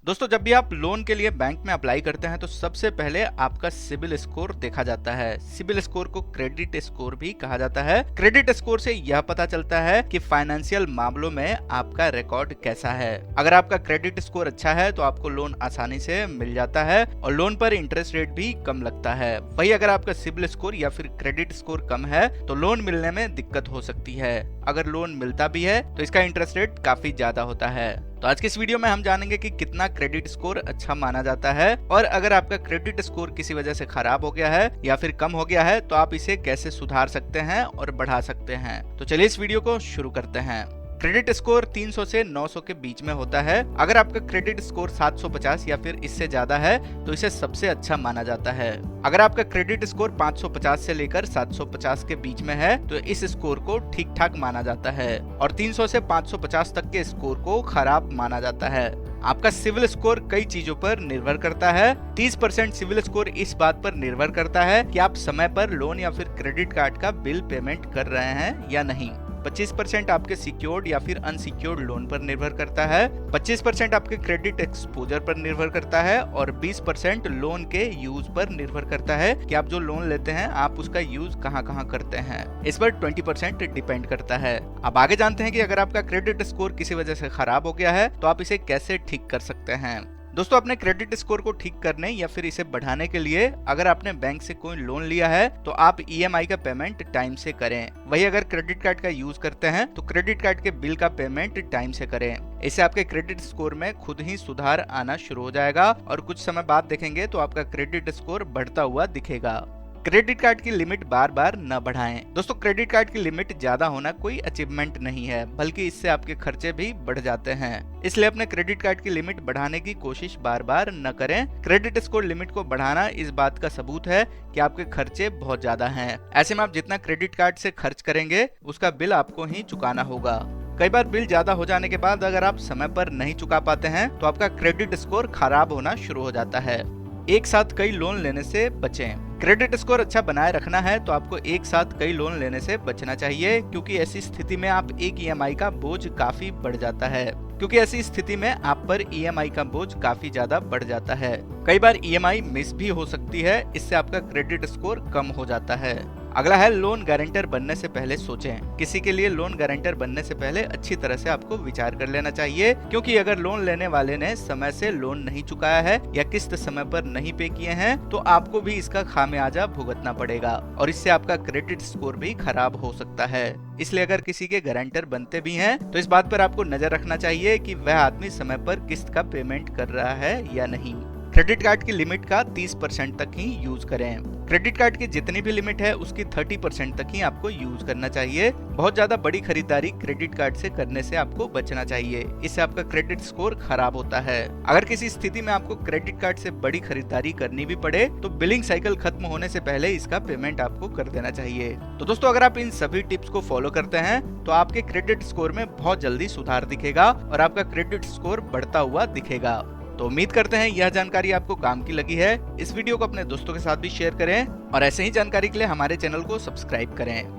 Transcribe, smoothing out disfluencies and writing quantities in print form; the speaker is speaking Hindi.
दोस्तों, जब भी आप लोन के लिए बैंक में अप्लाई करते हैं तो सबसे पहले आपका सिबिल स्कोर देखा जाता है। सिबिल स्कोर को क्रेडिट स्कोर भी कहा जाता है। क्रेडिट स्कोर से यह पता चलता है कि फाइनेंशियल मामलों में आपका रिकॉर्ड कैसा है। अगर आपका क्रेडिट स्कोर अच्छा है तो आपको लोन आसानी से मिल जाता है और लोन पर इंटरेस्ट रेट भी कम लगता है। वही अगर आपका सिबिल स्कोर या फिर क्रेडिट स्कोर कम है तो लोन मिलने में दिक्कत हो सकती है। अगर लोन मिलता भी है तो इसका इंटरेस्ट रेट काफी ज्यादा होता है। तो आज के इस वीडियो में हम जानेंगे कि कितना क्रेडिट स्कोर अच्छा माना जाता है और अगर आपका क्रेडिट स्कोर किसी वजह से खराब हो गया है या फिर कम हो गया है तो आप इसे कैसे सुधार सकते हैं और बढ़ा सकते हैं। तो चलिए इस वीडियो को शुरू करते हैं। क्रेडिट स्कोर 300 से 900 के बीच में होता है। अगर आपका क्रेडिट स्कोर 750 या फिर इससे ज्यादा है तो इसे सबसे अच्छा माना जाता है। अगर आपका क्रेडिट स्कोर 550 से लेकर 750 के बीच में है तो इस स्कोर को ठीक ठाक माना जाता है और 300 से 550 तक के स्कोर को खराब माना जाता है। आपका सिविल स्कोर कई चीजों पर निर्भर करता है। 30% सिविल स्कोर इस बात पर निर्भर करता है कि आप समय पर लोन या फिर क्रेडिट कार्ड का बिल पेमेंट कर रहे हैं या नहीं। 25% आपके सिक्योर्ड या फिर अनसिक्योर्ड लोन पर निर्भर करता है। 25% आपके क्रेडिट एक्सपोजर पर निर्भर करता है और 20% लोन के यूज पर निर्भर करता है कि आप जो लोन लेते हैं आप उसका यूज कहां करते हैं। इस पर 20% डिपेंड करता है। अब आगे जानते हैं कि अगर आपका क्रेडिट स्कोर किसी वजह से खराब हो गया है तो आप इसे कैसे ठीक कर सकते हैं। दोस्तों, अपने क्रेडिट स्कोर को ठीक करने या फिर इसे बढ़ाने के लिए अगर आपने बैंक से कोई लोन लिया है तो आप ईएमआई का पेमेंट टाइम से करें। वही अगर क्रेडिट कार्ड का यूज करते हैं तो क्रेडिट कार्ड के बिल का पेमेंट टाइम से करें। इससे आपके क्रेडिट स्कोर में खुद ही सुधार आना शुरू हो जाएगा और कुछ समय बाद देखेंगे तो आपका क्रेडिट स्कोर बढ़ता हुआ दिखेगा। क्रेडिट कार्ड की लिमिट बार बार न बढ़ाएं। दोस्तों, क्रेडिट कार्ड की लिमिट ज्यादा होना कोई अचीवमेंट नहीं है, बल्कि इससे आपके खर्चे भी बढ़ जाते हैं। इसलिए अपने क्रेडिट कार्ड की लिमिट बढ़ाने की कोशिश बार बार न करें। क्रेडिट स्कोर लिमिट को बढ़ाना इस बात का सबूत है कि आपके खर्चे बहुत ज्यादा हैं। ऐसे में आप जितना क्रेडिट कार्ड से खर्च करेंगे उसका बिल आपको ही चुकाना होगा। कई बार बिल ज्यादा हो जाने के बाद अगर आप समय पर नहीं चुका पाते हैं तो आपका क्रेडिट स्कोर खराब होना शुरू हो जाता है। एक साथ कई लोन लेने से बचें। क्रेडिट स्कोर अच्छा बनाए रखना है तो आपको एक साथ कई लोन लेने से बचना चाहिए, क्योंकि ऐसी स्थिति में आप एक ईएमआई का बोझ काफी बढ़ जाता है। क्योंकि ऐसी स्थिति में आप पर ईएमआई का बोझ काफी ज्यादा बढ़ जाता है। कई बार ईएमआई मिस भी हो सकती है, इससे आपका क्रेडिट स्कोर कम हो जाता है। अगला है लोन गारंटर बनने से पहले सोचें। किसी के लिए लोन गारंटर बनने से पहले अच्छी तरह से आपको विचार कर लेना चाहिए, क्योंकि अगर लोन लेने वाले ने समय से लोन नहीं चुकाया है या किस्त समय पर नहीं पे किए हैं तो आपको भी इसका खामियाजा भुगतना पड़ेगा और इससे आपका क्रेडिट स्कोर भी खराब हो सकता है। इसलिए अगर किसी के गारंटर बनते भी हैं तो इस बात पर आपको नजर रखना चाहिए कि वह आदमी समय पर किस्त का पेमेंट कर रहा है या नहीं। क्रेडिट कार्ड की लिमिट का 30% तक ही यूज करें। क्रेडिट कार्ड की जितनी भी लिमिट है उसकी 30% तक ही आपको यूज करना चाहिए। बहुत ज्यादा बड़ी खरीदारी क्रेडिट कार्ड से करने से आपको बचना चाहिए, इससे आपका क्रेडिट स्कोर खराब होता है। अगर किसी स्थिति में आपको क्रेडिट कार्ड से बड़ी खरीदारी करनी भी पड़े तो बिलिंग साइकिल खत्म होने से पहले इसका पेमेंट आपको कर देना चाहिए। तो दोस्तों, अगर आप इन सभी टिप्स को फॉलो करते हैं तो आपके क्रेडिट स्कोर में बहुत जल्दी सुधार दिखेगा और आपका क्रेडिट स्कोर बढ़ता हुआ दिखेगा। तो उम्मीद करते हैं यह जानकारी आपको काम की लगी है। इस वीडियो को अपने दोस्तों के साथ भी शेयर करें और ऐसे ही जानकारी के लिए हमारे चैनल को सब्सक्राइब करें।